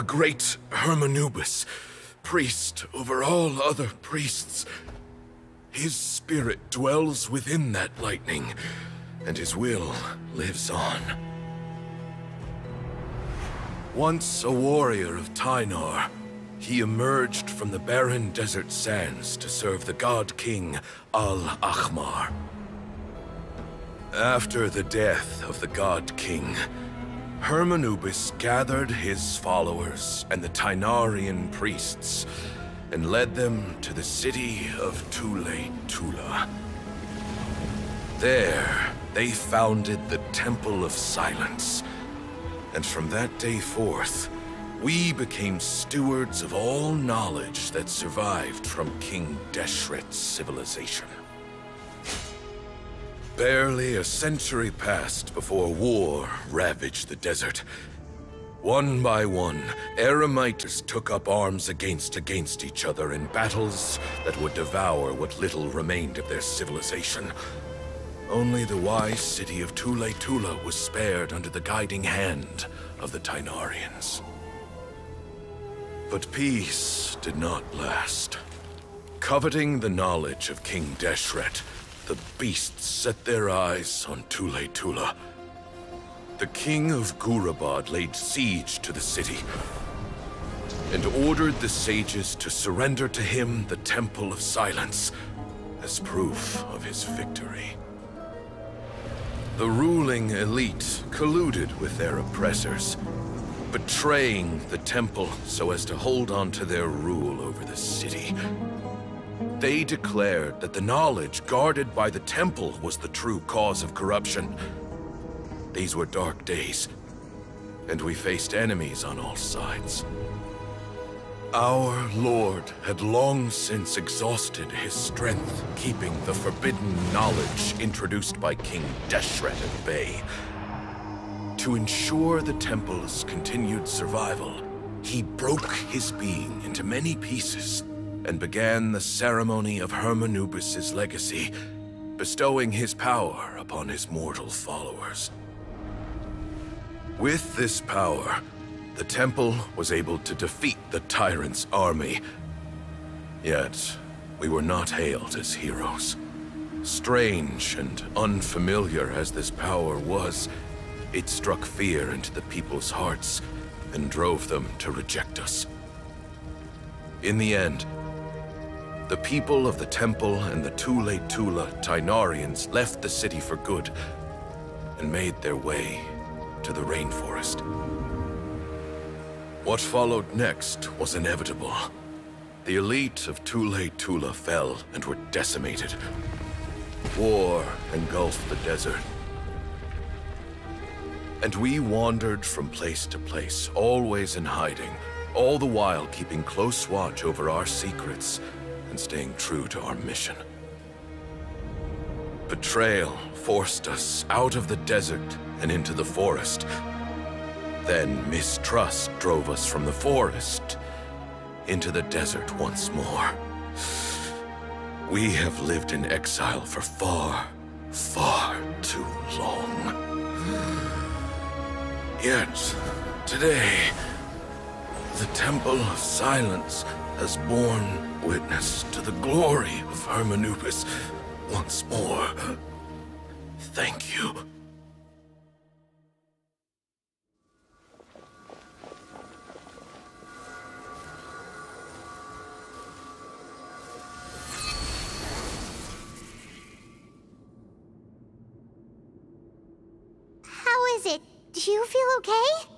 The great Hermanubis, priest over all other priests. His spirit dwells within that lightning, and his will lives on. Once a warrior of Tynar, he emerged from the barren desert sands to serve the god king Al-Ahmar. After the death of the god king, Hermanubis gathered his followers and the Tynarian priests and led them to the city of Tula. There, they founded the Temple of Silence, and from that day forth, we became stewards of all knowledge that survived from King Deshret's civilization. Barely a century passed before war ravaged the desert. One by one, Eremites took up arms against each other in battles that would devour what little remained of their civilization. Only the wise city of Tula was spared under the guiding hand of the Tynarians. But peace did not last. Coveting the knowledge of King Deshret, the beasts set their eyes on Tula. The king of Gurabad laid siege to the city and ordered the sages to surrender to him the Temple of Silence as proof of his victory. The ruling elite colluded with their oppressors, betraying the temple so as to hold on to their rule over the city. They declared that the knowledge guarded by the temple was the true cause of corruption. These were dark days, and we faced enemies on all sides. Our Lord had long since exhausted his strength, keeping the forbidden knowledge introduced by King Deshret at bay. To ensure the temple's continued survival, he broke his being into many pieces and began the ceremony of Hermanubis' legacy, bestowing his power upon his mortal followers. With this power, the temple was able to defeat the tyrant's army. Yet, we were not hailed as heroes. Strange and unfamiliar as this power was, it struck fear into the people's hearts and drove them to reject us. In the end, the people of the temple and the Tula Tynarians left the city for good and made their way to the rainforest. What followed next was inevitable. The elite of Tula fell and were decimated. War engulfed the desert. And we wandered from place to place, always in hiding, all the while keeping close watch over our secrets and staying true to our mission. Betrayal forced us out of the desert and into the forest. Then mistrust drove us from the forest into the desert once more. We have lived in exile for far, far too long. Yet, today, the Temple of Silence has borne witness to the glory of Hermanubis once more. Thank you. How is it? Do you feel okay?